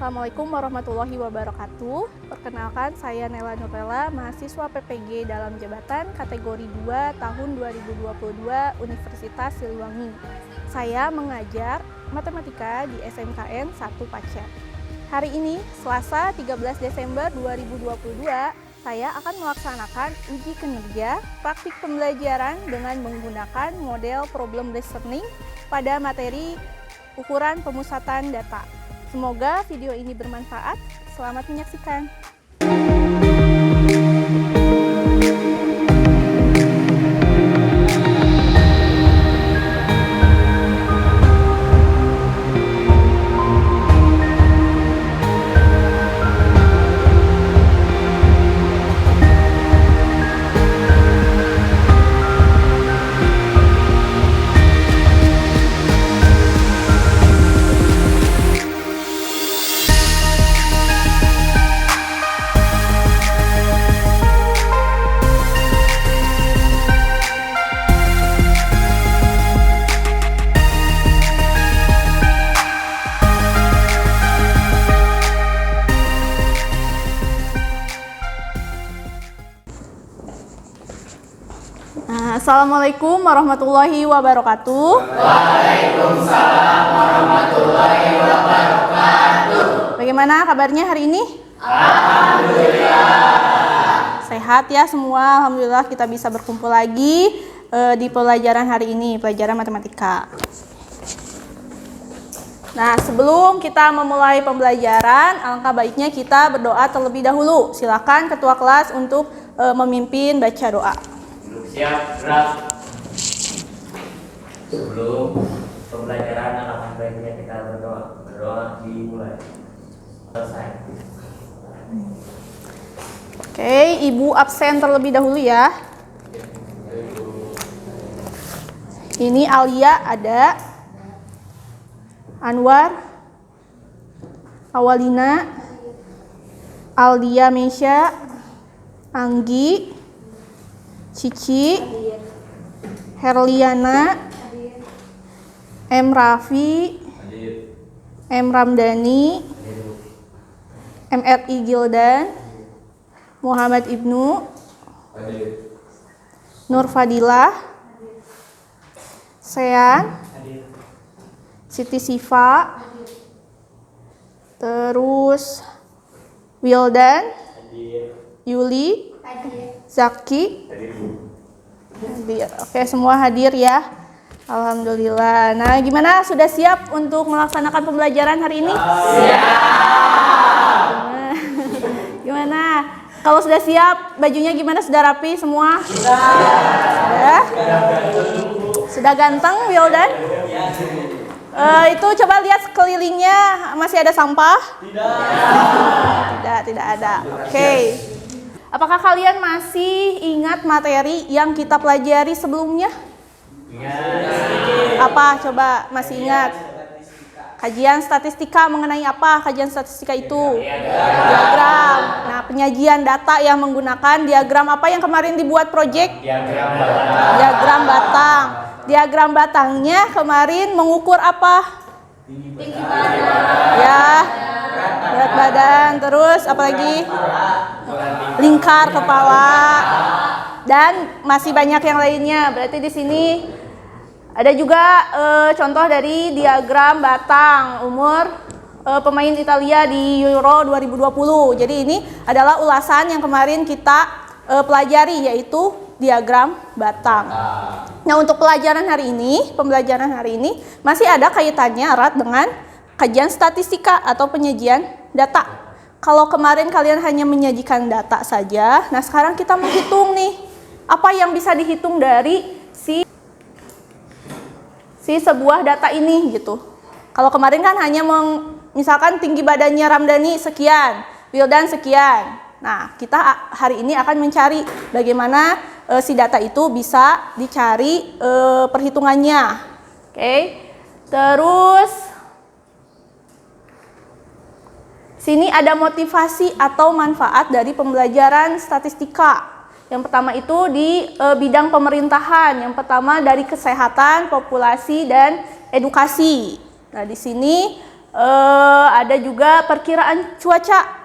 Assalamualaikum warahmatullahi wabarakatuh. Perkenalkan, saya Nela Nurlela, mahasiswa PPG dalam jabatan kategori 2 tahun 2022 Universitas Siliwangi. Saya mengajar matematika di SMKN 1 Pacet. Hari ini, Selasa 13 Desember 2022, saya akan melaksanakan uji kinerja praktik pembelajaran dengan menggunakan model problem listening pada materi ukuran pemusatan data. Semoga video ini bermanfaat. Selamat menyaksikan. Assalamualaikum warahmatullahi wabarakatuh. Waalaikumsalam warahmatullahi wabarakatuh. Bagaimana kabarnya hari ini? Alhamdulillah. Sehat ya semua. Alhamdulillah kita bisa berkumpul lagi di pelajaran hari ini, pelajaran matematika. Nah, sebelum kita memulai pembelajaran, alangkah baiknya kita berdoa terlebih dahulu. Silakan ketua kelas untuk memimpin baca doa. Siap, gerak. Sebelum pembelajaran, alangkah baiknya kita berdoa. Berdoa dimulai. Selesai. Oke, Ibu absen terlebih dahulu ya. Ini Alia ada, Anwar, Awalina, Aldia Mesya, Anggi, Cici, Herliana, M. Raffi, M. Ramdhani, MRI Gildan, Muhammad Ibnu, Nur Fadilah, Sean, Siti Sifa, terus Wildan, Yuli, Zaki, hadir. Oke, semua hadir ya. Alhamdulillah. Nah, gimana? Sudah siap untuk melaksanakan pembelajaran hari ini? Siap. Gimana? Kalau sudah siap, bajunya gimana? Sudah rapi semua? Sudah. Sudah ganteng, Wildan? Itu coba lihat sekelilingnya, masih ada sampah? Tidak ada. Oke. Apakah kalian masih ingat materi yang kita pelajari sebelumnya? Ingat. Apa? Coba masih ingat? Kajian statistika mengenai apa? Kajian statistika itu? Diagram. Nah, penyajian data yang menggunakan diagram apa yang kemarin dibuat proyek? Diagram batang. Diagram batangnya kemarin mengukur apa? Tinggi badan. Ya. Berat badan, terus apalagi lingkar kepala, dan masih banyak yang lainnya. Berarti di sini ada juga contoh dari diagram batang umur pemain Italia di Euro 2020. Jadi ini adalah ulasan yang kemarin kita pelajari, yaitu diagram batang. Nah, untuk pembelajaran hari ini masih ada kaitannya erat dengan kajian statistika atau penyajian data. Kalau kemarin kalian hanya menyajikan data saja, nah sekarang kita menghitung nih, apa yang bisa dihitung dari si sebuah data ini gitu. Kalau kemarin kan hanya misalkan tinggi badannya Ramdhani sekian, Wildan sekian. Nah, kita hari ini akan mencari bagaimana si data itu bisa dicari perhitungannya. Oke. Terus sini ada motivasi atau manfaat dari pembelajaran statistika. Yang pertama itu di bidang pemerintahan. Yang pertama dari kesehatan, populasi, dan edukasi. Nah, di sini Ada juga perkiraan cuaca.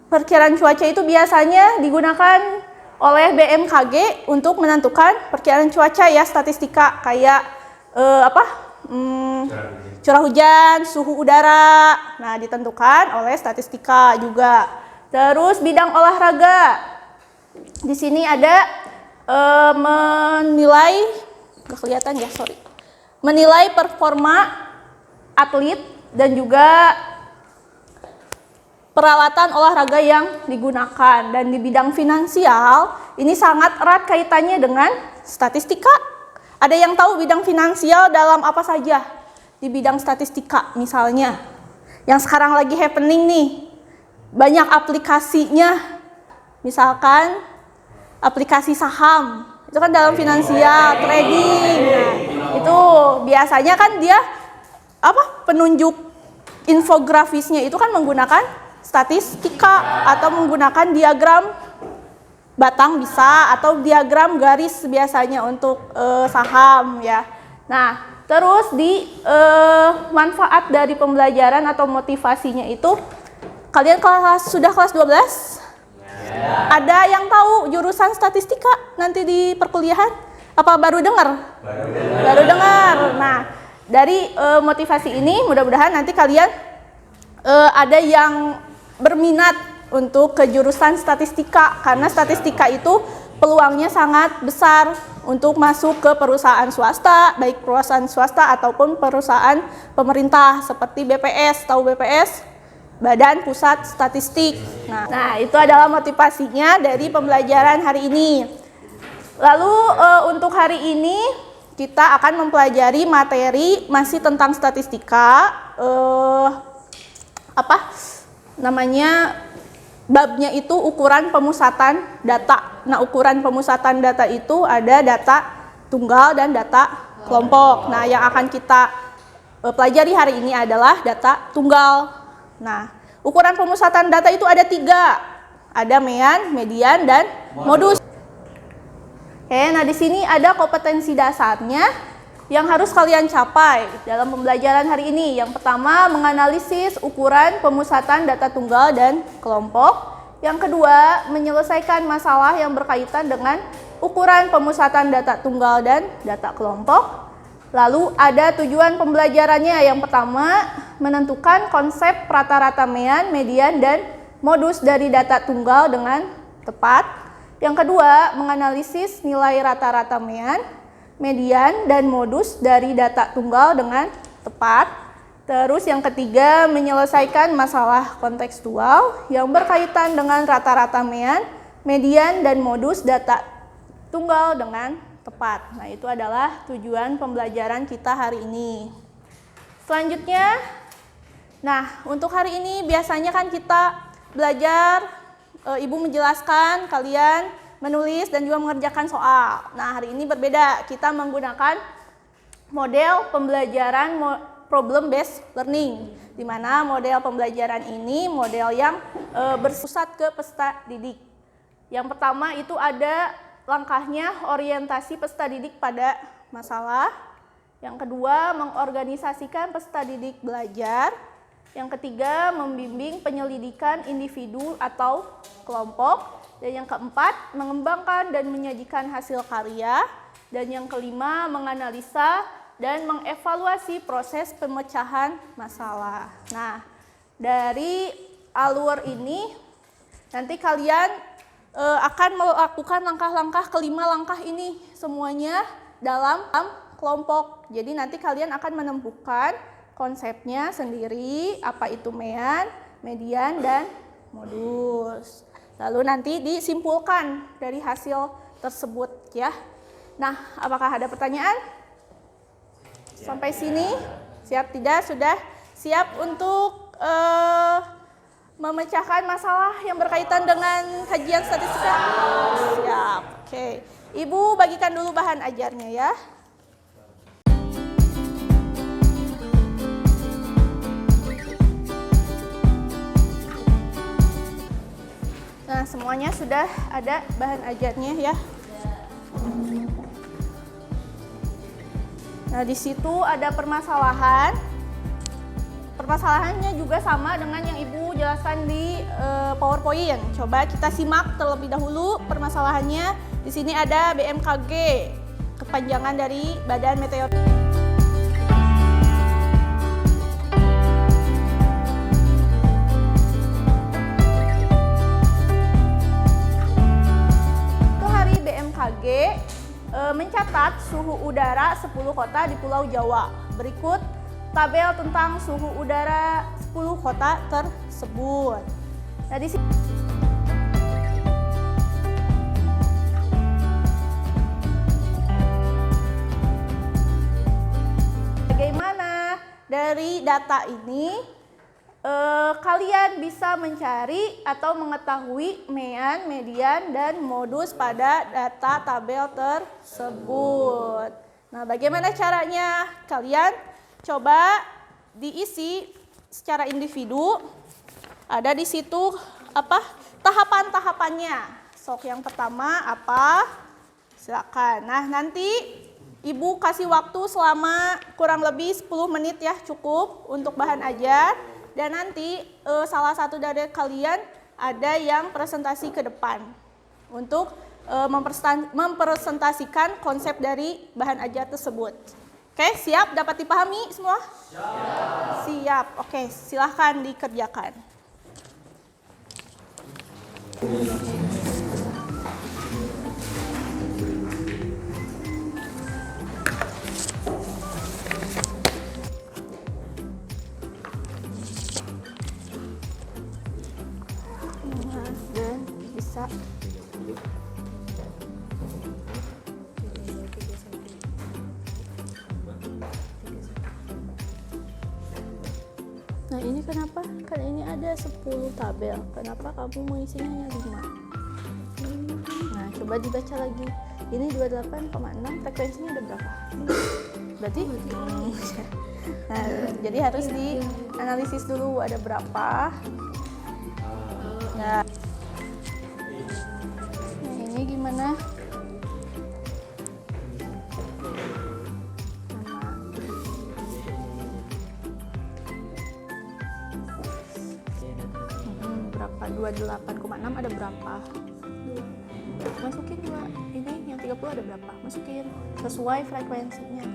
Perkiraan cuaca itu biasanya digunakan oleh BMKG untuk menentukan perkiraan cuaca ya, statistika kayak curah hujan, suhu udara. Nah, ditentukan oleh statistika juga. Terus bidang olahraga. Di sini ada menilai, nggak kelihatan ya, sorry. Menilai performa atlet dan juga peralatan olahraga yang digunakan. Dan di bidang finansial, ini sangat erat kaitannya dengan statistika. Ada yang tahu bidang finansial dalam apa saja? Di bidang statistika misalnya. Yang sekarang lagi happening nih, banyak aplikasinya. Misalkan aplikasi saham, itu kan dalam finansial, trading. Nah, itu biasanya kan dia penunjuk infografisnya itu kan menggunakan statistika atau menggunakan diagram batang bisa, atau diagram garis biasanya untuk saham ya. Nah, terus di manfaat dari pembelajaran atau motivasinya itu, kalian sudah kelas 12? Ada yang tahu jurusan statistika nanti di perkuliahan? Apa baru dengar? Baru dengar. Nah, dari motivasi ini mudah-mudahan nanti kalian ada yang berminat untuk ke jurusan statistika, karena statistika itu peluangnya sangat besar untuk masuk ke perusahaan swasta, baik perusahaan swasta ataupun perusahaan pemerintah seperti BPS. Tahu BPS? Badan Pusat Statistik. Nah, itu adalah motivasinya dari pembelajaran hari ini. Lalu untuk hari ini kita akan mempelajari materi masih tentang statistika. Babnya itu ukuran pemusatan data. Nah, ukuran pemusatan data itu ada data tunggal dan data kelompok. Nah, yang akan kita pelajari hari ini adalah data tunggal. Nah, ukuran pemusatan data itu ada 3. Ada mean, median, dan modus. Oke, nah di sini ada kompetensi dasarnya yang harus kalian capai dalam pembelajaran hari ini. Yang pertama, menganalisis ukuran pemusatan data tunggal dan kelompok. Yang kedua, menyelesaikan masalah yang berkaitan dengan ukuran pemusatan data tunggal dan data kelompok. Lalu ada tujuan pembelajarannya. Yang pertama, menentukan konsep rata-rata mean, median, dan modus dari data tunggal dengan tepat. Yang kedua, menganalisis nilai rata-rata mean, median, dan modus dari data tunggal dengan tepat. Terus yang ketiga, menyelesaikan masalah kontekstual yang berkaitan dengan rata-rata mean, median, dan modus data tunggal dengan tepat. Nah, itu adalah tujuan pembelajaran kita hari ini. Selanjutnya, nah untuk hari ini biasanya kan kita belajar, ibu menjelaskan, kalian menulis dan juga mengerjakan soal. Nah, hari ini berbeda, kita menggunakan model pembelajaran problem based learning, di mana model pembelajaran ini model yang berpusat ke peserta didik. Yang pertama itu ada langkahnya orientasi peserta didik pada masalah. Yang kedua, mengorganisasikan peserta didik belajar. Yang ketiga, membimbing penyelidikan individu atau kelompok. Dan yang keempat, mengembangkan dan menyajikan hasil karya. Dan yang kelima, menganalisa dan mengevaluasi proses pemecahan masalah. Nah, dari alur ini nanti kalian akan melakukan langkah-langkah, kelima langkah ini semuanya dalam kelompok. Jadi nanti kalian akan menemukan konsepnya sendiri, apa itu mean, median, dan modus. Lalu nanti disimpulkan dari hasil tersebut ya. Nah, apakah ada pertanyaan? Sampai sini siap tidak? Sudah siap untuk memecahkan masalah yang berkaitan dengan kajian statistika? Siap. Oke. Ibu bagikan dulu bahan ajarnya ya. Nah, semuanya sudah ada bahan ajarnya ya. Nah, di situ ada permasalahan. permasalahannya juga sama dengan yang Ibu jelaskan di PowerPoint. Coba kita simak terlebih dahulu permasalahannya. Di sini ada BMKG, kepanjangan dari Badan Meteorologi. BMKG mencatat suhu udara 10 kota di Pulau Jawa. Berikut tabel tentang suhu udara 10 kota tersebut. Nah, di sini bagaimana dari data ini kalian bisa mencari atau mengetahui mean, median, dan modus pada data tabel tersebut. Nah, bagaimana caranya? Kalian coba diisi secara individu. Ada di situ apa? Tahapan-tahapannya. Sok yang pertama apa? Silakan. Nah, nanti Ibu kasih waktu selama kurang lebih 10 menit ya, cukup untuk bahan ajar. Dan nanti salah satu dari kalian ada yang presentasi ke depan untuk mempresentasikan konsep dari bahan ajar tersebut. Oke, siap? Dapat dipahami semua? Siap. Siap. Oke, silahkan dikerjakan. Bisa. Nah, ini kenapa? Kan ini ada 10 tabel. Kenapa kamu mengisinya hanya 5? Nah, coba dibaca lagi. Ini 28,6, frekuensinya ada berapa? Berarti? Nah, jadi harus dianalisis dulu ada berapa. Nah, ini gimana? Berapa? 28,6 ada berapa? Masukin 2. Ini yang 30 ada berapa? Masukin sesuai frekuensinya.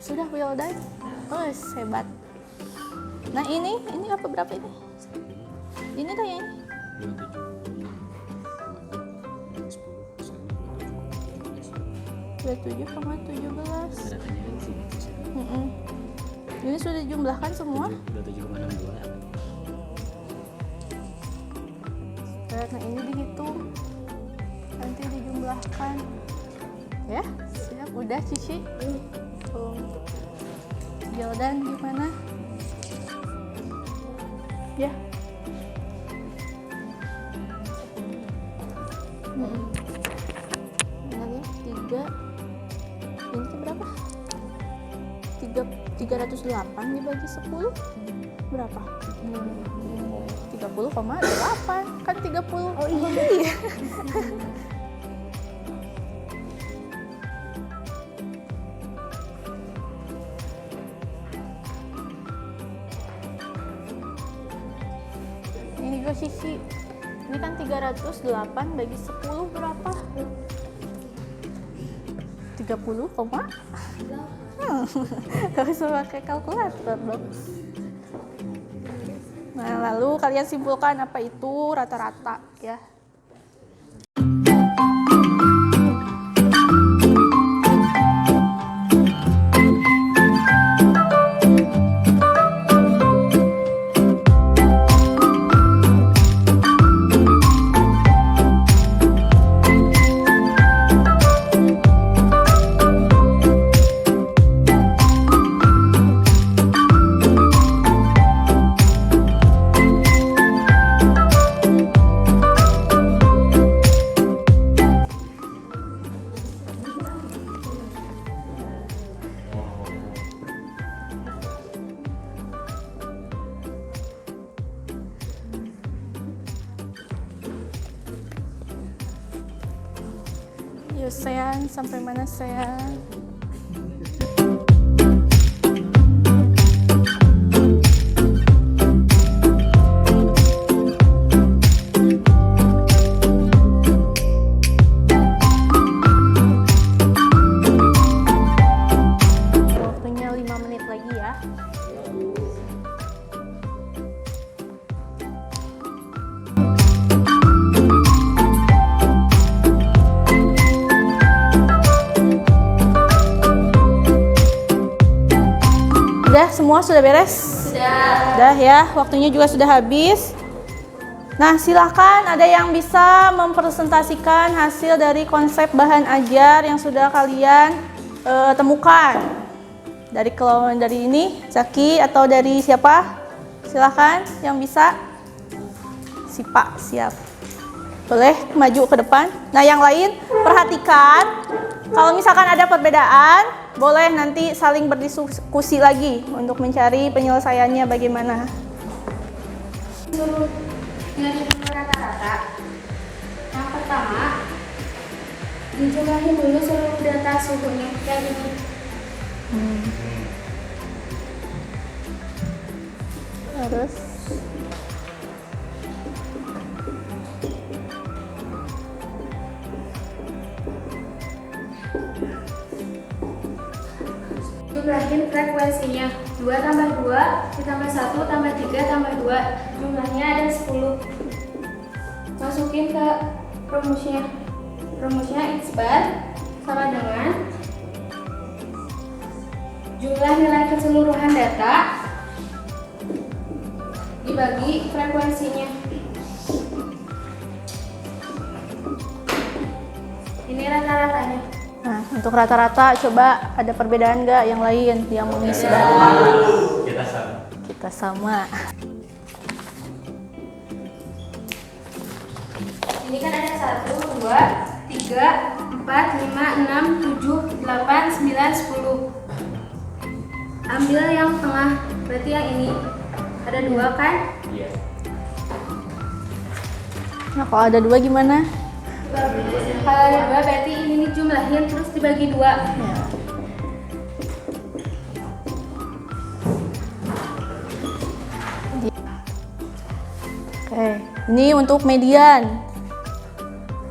Sudah, well done. Oh, hebat. Nah, ini apa berapa ini? Ini tuh yang ini. 27,17. Ini sudah dijumlahkan semua? 27,62. Nah, ini dihitung. Nanti dijumlahkan. Ya, siap. Udah, Cici? Jordan gimana? Ya. Ini 3. Ini tuh berapa? 308 dibagi 10 berapa? 30,8. Kan 30. Oh iya. Ini juga sisi. Ini kan 308 bagi 10 berapa? 30, harus pakai kalkulator dong. Nah, lalu kalian simpulkan apa itu rata-rata ya. Yuk, Sean, sampai mana Sean? semua sudah beres? Sudah ya, waktunya juga sudah habis. Nah, silakan ada yang bisa mempresentasikan hasil dari konsep bahan ajar yang sudah kalian temukan. Dari ini, Zaki atau dari siapa? Silakan yang bisa. Sipa, siap. Boleh maju ke depan. Nah, yang lain perhatikan. Kalau misalkan ada perbedaan, boleh nanti saling berdiskusi lagi untuk mencari penyelesaiannya bagaimana. Dari rata-rata, yang pertama dijumlahin dulu seluruh data suhunya kayak gini. Terus Jumlahin frekuensinya 2 tambah 2 ditambah 1 tambah 3 tambah 2, jumlahnya ada 10. Masukin ke rumusnya X bar sama dengan jumlah nilai keseluruhan data dibagi frekuensinya. Ini rata-ratanya. Nah, untuk rata-rata coba ada perbedaan nggak yang lain yang mengisi Kita sama. kita sama. Ini kan ada 1, 2, 3, 4, 5, 6, 7, 8, 9, 10. Ambil yang tengah, berarti yang ini. Ada 2 kan? Iya. Nah, kalau ada 2 gimana? Kalau ada 2 berarti ini jumlahin terus dibagi 2. Ya. Oke, ini untuk median.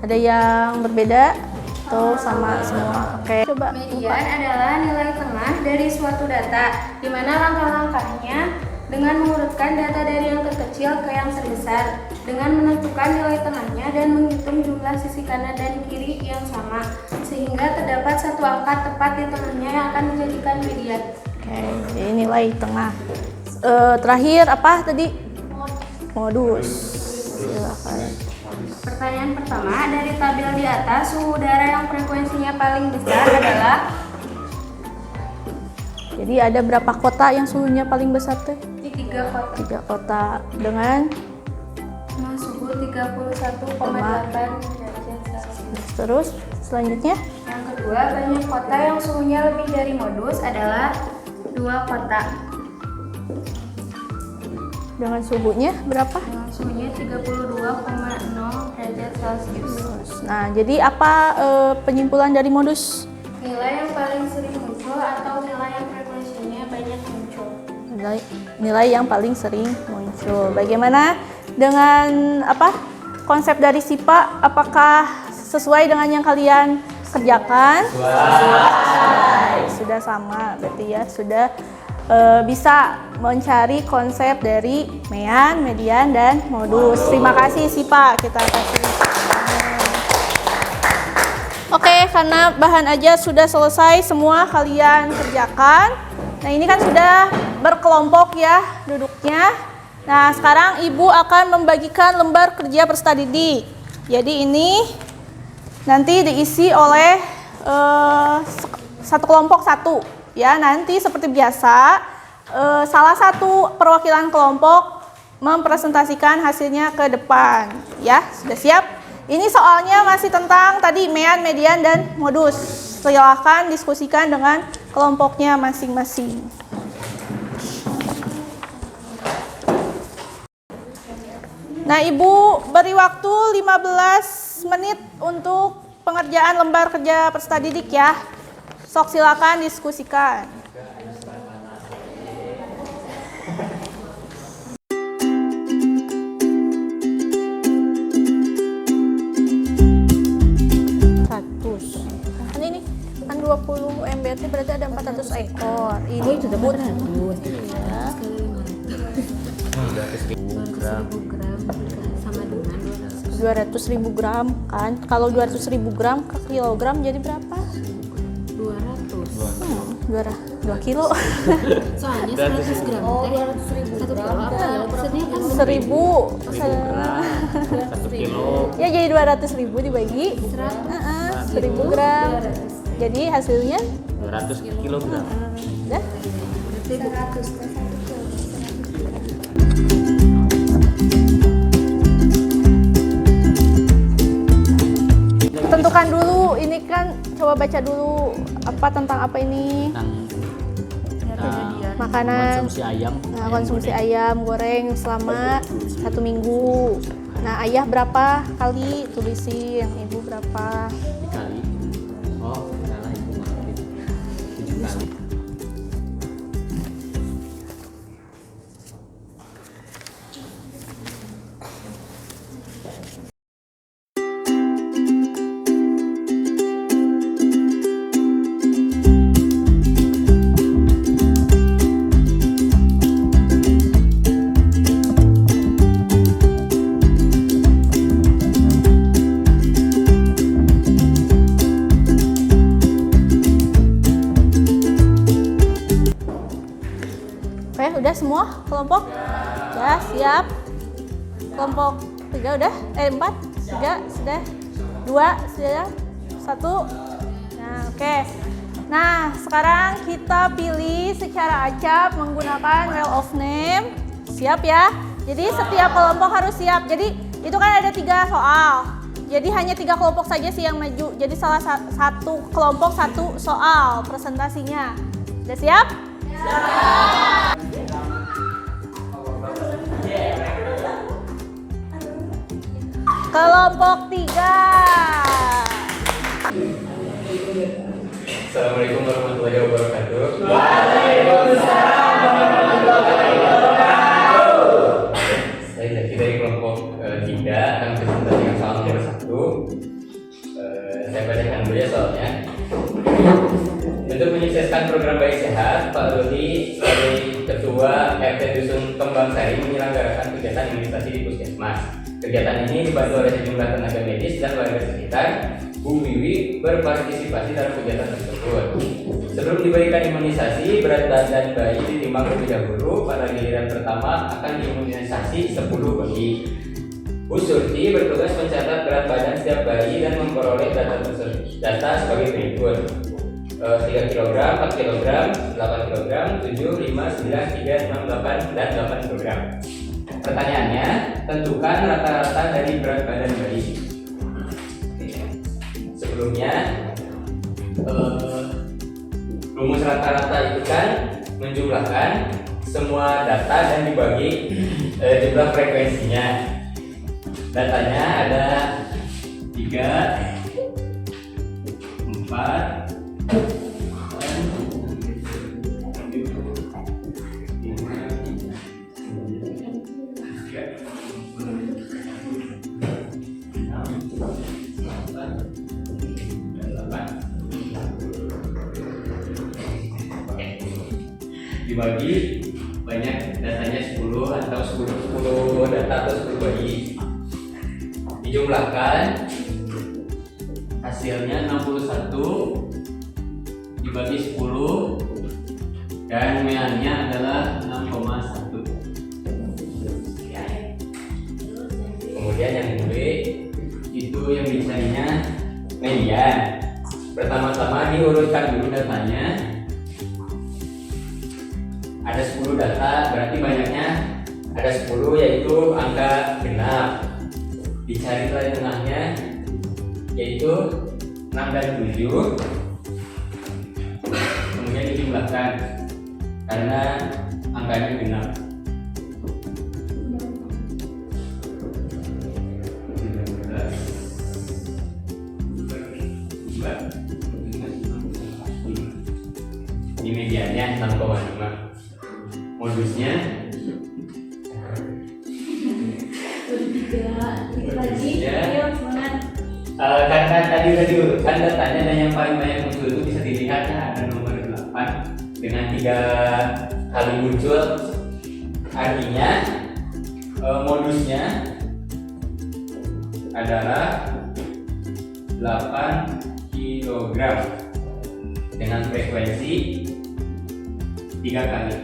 Ada yang berbeda atau sama semua? Oke, coba Median adalah nilai tengah dari suatu data, di mana langkah-langkahnya dengan mengurutkan data dari yang terkecil ke yang terbesar, dengan menentukan nilai tengahnya dan menghitung jumlah sisi kanan dan kiri yang sama, sehingga terdapat satu angka tepat di tengahnya yang akan menjadikan median. Oke, jadi nilai tengah. Terakhir apa tadi? Modus. Silakan. Pertanyaan pertama, dari tabel di atas, suhu udara yang frekuensinya paling besar adalah? Jadi ada berapa kota yang suhunya paling besar teh? Di 3 kota. 3 kota dengan Suhu 31,8 derajat Celcius. terus selanjutnya Yang kedua, banyak kota yang suhunya lebih dari modus adalah 2 kota. dengan suhunya berapa? Dengan suhunya 32,0 derajat Celcius. Nah, jadi apa penyimpulan dari modus? Nilai yang paling sering muncul atau nilai yang frekuensinya banyak muncul. Nilai yang paling sering muncul. Bagaimana dengan apa konsep dari SIPA? Apakah sesuai dengan yang kalian kerjakan? Sudah sama, berarti ya sudah bisa mencari konsep dari mean, median, dan modus. Terima kasih SIPA, kita kasih. Oke, karena bahan aja sudah selesai, semua kalian kerjakan. Nah, ini kan sudah berkelompok ya duduknya. Nah, sekarang Ibu akan membagikan lembar kerja peserta didik. Jadi ini nanti diisi oleh satu kelompok satu. Ya, nanti seperti biasa salah satu perwakilan kelompok mempresentasikan hasilnya ke depan. Ya, sudah siap? Ini soalnya masih tentang tadi mean, median, dan modus. Silakan diskusikan dengan kelompoknya masing-masing. Nah, Ibu beri waktu 15 menit untuk pengerjaan lembar kerja peserta didik ya. Sok silakan diskusikan. Kan ini kan 20 MBT berarti ada 400 ekor. Ini sudah buat. Ya. 200.000 gram kan. Kalau 200.000 gram ke kilogram jadi berapa? 200. 200. 2 kilo. Soalnya 200 100 gram. Oh, teh. 200.000 Satu gram. kilo apa ya? Maksudnya kan 1000. 1000 gram, 1 kilo. Ya jadi 200.000 dibagi 1000 gram. Jadi hasilnya 200 kilogram. udah. 100 ke 1 kilo. Tentukan dulu, ini kan coba baca dulu apa tentang apa ini. Tentang Makanan. konsumsi ayam. Nah, konsumsi ayam goreng selama 1 minggu. Nah, ayah berapa kali tulisin, ibu berapa? Dikali. Oh, salah ibu maafin. 7 kali. Oke, udah semua kelompok? Ya, siap. Kelompok 3 udah? 4, 3 sudah. 2 sudah. 1. Nah, oke. Nah, sekarang kita pilih secara acak menggunakan wheel of name. Siap ya? Jadi setiap kelompok harus siap. Jadi itu kan ada 3 soal. Jadi hanya 3 kelompok saja sih yang maju. Jadi salah satu kelompok 1 soal presentasinya. Udah siap? Kelompok 3. Assalamualaikum warahmatullahi wabarakatuh. Saya Zaki dari kelompok 3 akan presentasikan soal nomor 1. Saya bacakan dulu ya soalnya. Untuk menyukseskan program Bayi Sehat, Pak Rudi sebagai Ketua RT Dusun Kembang Sari menyelenggarakan kegiatan imunisasi di Puskesmas. Kegiatan ini dibantu oleh sejumlah tenaga medis dan warga sekitar. Bu Wiwi berpartisipasi dalam kegiatan tersebut. Sebelum diberikan imunisasi, berat badan bayi ditimbang terlebih dahulu. Pada giliran pertama akan diimunisasi 10 bayi. Bu Surti bertugas mencatat berat badan setiap bayi dan memperoleh data sebagai berikut: 3 kg, 4 kg, 8 kg, 7, 5, 9, 3, 6, 8, dan 8 kg. Pertanyaannya, tentukan rata-rata dari berat badan bayi. Sebelumnya, rumus rata-rata itu kan menjumlahkan semua data dan dibagi jumlah frekuensinya. Datanya ada 3, 4, dibagi banyak datanya 10 atau 10 data atau 10 bayi, dijumlahkan hasilnya 61 dibagi 10 dan mediannya adalah 6,1. Kemudian yang B itu yang dicarinya median. Pertama-tama diurutkan dulu datanya. Ada 10 data, berarti banyaknya ada 10, yaitu angka genap. Dicari nilai tengahnya, yaitu 6 dan 7. Kemudian dijumlahkan karena angkanya genap. Di mediannya 6,5. Modusnya karena tadi udah diurutkan datanya dan yang paling banyak muncul itu bisa dilihat ya, ada nomor 8 dengan 3 kali muncul. Artinya modusnya adalah 8 kg dengan frekuensi 3 kali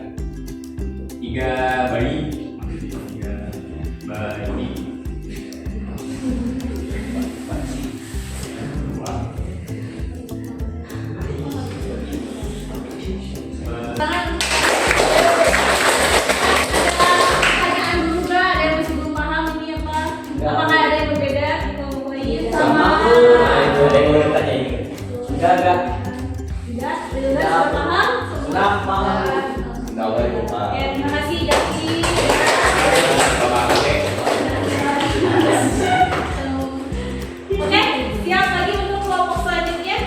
3 bayi 3 bayi Pertanyaan dulu nggak? Ada yang masih belum paham ini apa? Apakah ada yang berbeda? Sama. ada yang mau tanya ini Enggak. Tidak, sudah paham? Enggak paham. Oke, terima kasih Jaki. Oke, siap lagi untuk kelompok selanjutnya.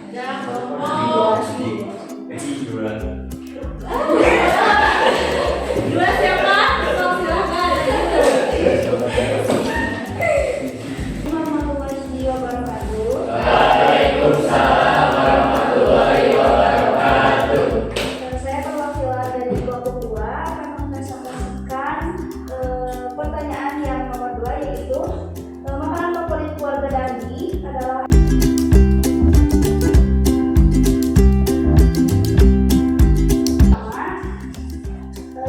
Ya, kelompok dua siapa? Silakan. Warahmatullahi wabarakatuh. Waalaikumsalam warahmatullahi wabarakatuh. Saya perwakilan dari kelompok 2 akan mempresentasikan pertanyaan yang nomor 2, yaitu makanan favorit keluarga Dandi adalah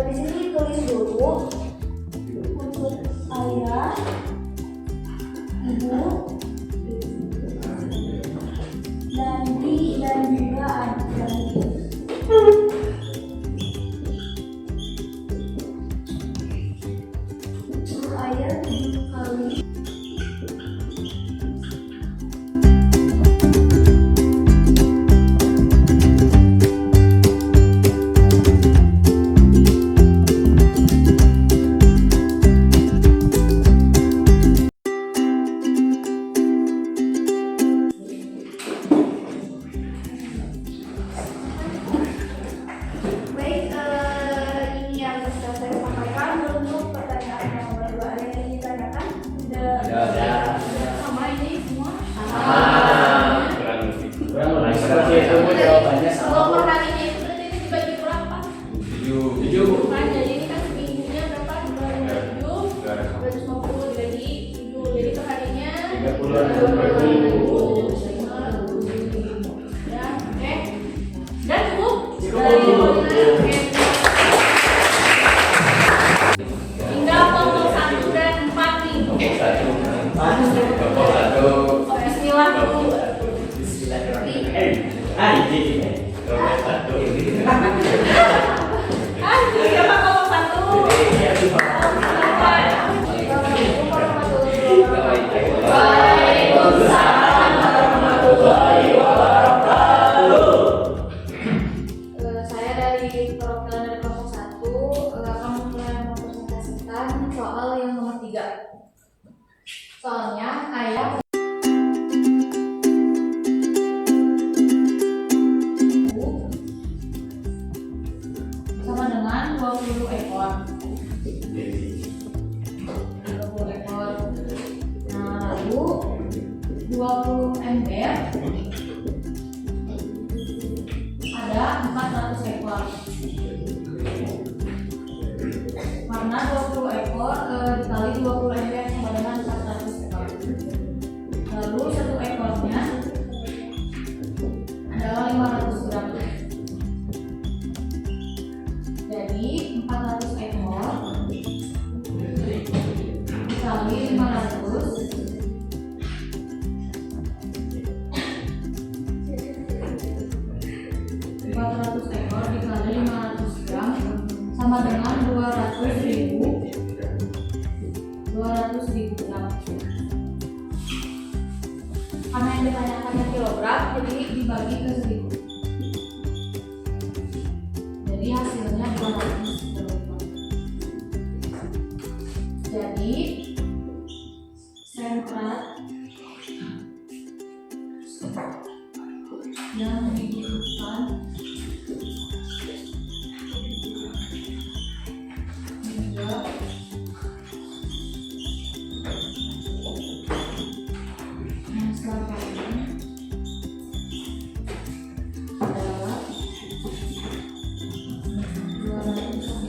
di sini tulis dulu untuk ayah, ibu, Dandi dan juga adik-adik. Untuk ayah 7 kali. Baik, ini yang bisa saya sampaikan untuk pertanyaan yang nomor 2. Ada yang ingin ditanyakan? Ada. Sama ini semua? kurang lebih Kurang lebih seperti itu Bu, jawabannya sama. Kalau per harinya itu berarti ini dibagi berapa? 7 Kan jadi ini kan seminggunya berapa? 250 dibagi 7. Jadi per harinya 30.000. Ya, oke. Dan cukup? Cukup. Oke. Tinggal kelompok 1 dan 4 nih. kelompok 1 Bismillah dulu. Ini. kelompok 1 Siapa kelompok 1? Saya dari perwakilan dari kelompok 1 akan mulai mempresentasikan soal yang nomor 3. Soalnya ayah sama dengan 20 ekor. 20 ekor. Nah, lalu 20 ember ada 400 ekor. Karena 20 ekor dikali 20 ember sama dengan 400 ekor. Lalu 1 ekornya adalah 500 gram. Jadi 400 ekor dikali 500 ekor dikali 500 gram sama dengan 200.000 gram. Karena yang ditanyakannya kilogram, jadi dibagi ke 1000. Jadi hasilnya 200 kilogram. Jadi sentra yang dibutuhkan hingga adalah 200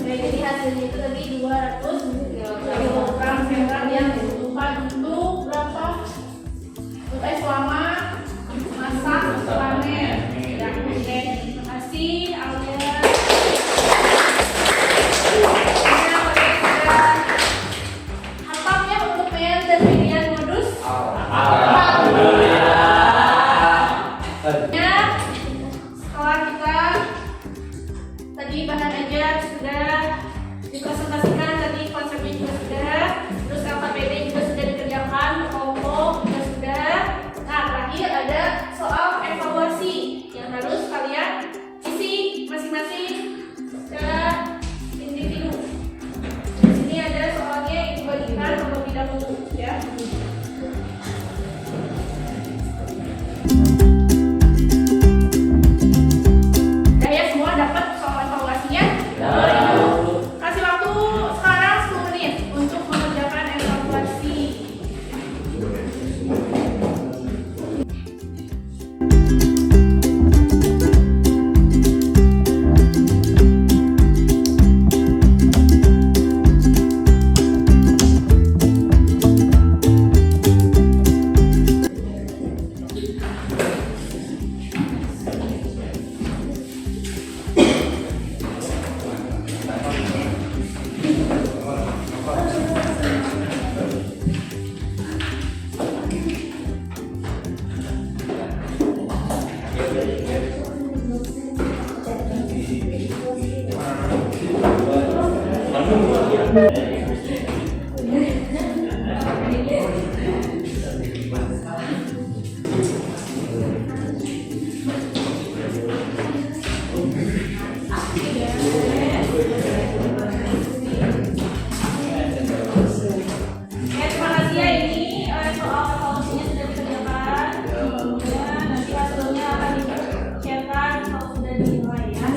Jadi hasilnya itu tadi 200 kilogram mineral yang dibutuhkan untuk berapa? Untuk selama masa panen. Ya, oke. Terima kasih Alia. Hafalnya untuk mean dan median modus. Ya, setelah kita tadi bahan ajar sudah dipresentasikan, tadi konsepnya juga sudah, terus LKPD juga sudah dikerjakan, kelompok juga sudah. Nah, terakhir ada soal evaluasi yang harus kalian isi masing-masing secara individu. Di sini ada soalnya yang dibagikan terlebih dahulu ya. Udah ya, semua dapat soal evaluasinya? Kasih waktu sekarang 10 menit untuk mengerjakan evaluasi. Terima kasih ya, ini soal evaluasinya sudah dikerjakan. Ya, nanti hasilnya akan di-share-kan kalau sudah dinilai ya.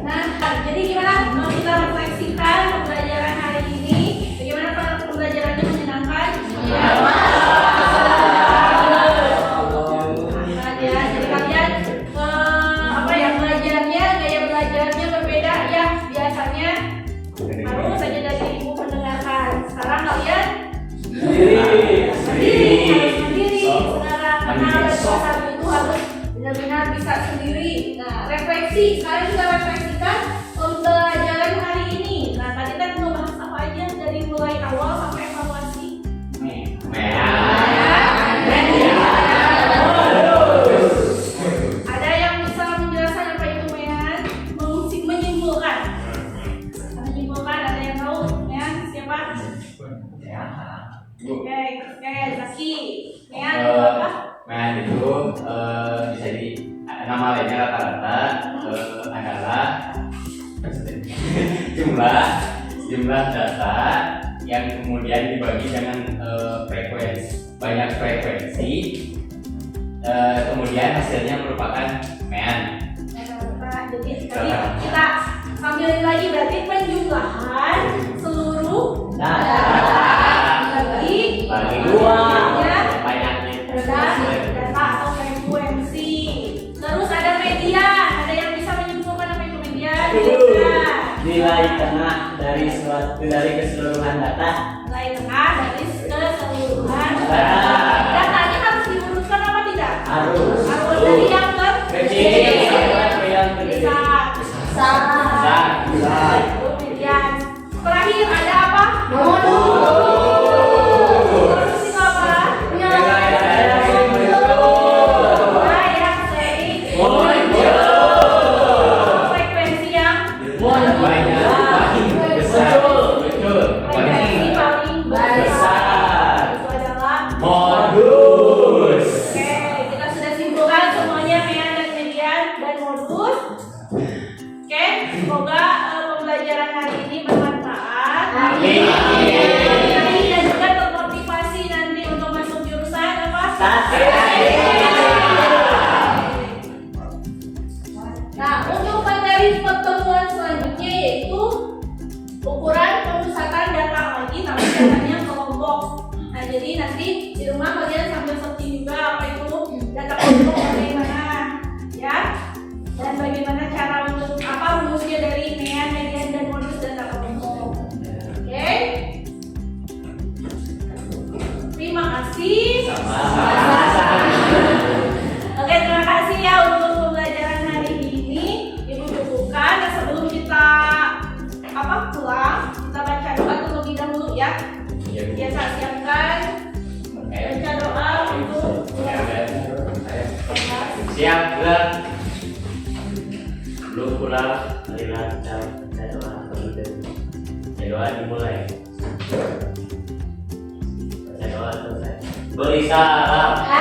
Nah, jadi gimana? Mau kita refleksikan pembelajaran hari ini? Bagaimana pembelajarannya menyenangkan? Ya. Ya, jadi kalian belajarnya, gaya belajarnya berbeda ya. Biasanya harus saja dari ibu mendengarkan. Sekarang kalian sendiri. Sekarang karena belajar satu itu harus benar-benar bisa sendiri. Nah, refleksi. Sekarang kita refleksikan pembelajaran hari ini. Nah, tadi kan mau bahas apa aja dari mulai awal sampai evaluasi. Ada yang bisa menjelaskan apa itu mean? Menyimpulkan. Menyimpulkan, ada yang tahu ya? Siapa? Oke, Zaki. Mean itu apa? Mean itu bisa di nama lainnya rata-rata adalah jumlah data yang kemudian dibagi dengan banyak frekuensi, kemudian hasilnya merupakan mean. Jadi kita sambilin lagi, berarti penjumlahan seluruh data bagi dua banyaknya data atau frekuensi. Terus ada median. Ada yang bisa menyimpulkan apa itu median? Nilai tengah dari keseluruhan data. Nilai tengah dari keseluruhan data. Datanya harus diurutkan apa tidak? Harus. Dari yang terkecil sampai yang besar. Itu median. Terakhir ada apa? Modus itu apa? Frekuensi yang besar. frekuensi paling besar. Itu adalah pulang. Sebelum pulang, marilah kita baca doa terlebih. Doa dimulai. Baca doa selesai. Beri salam.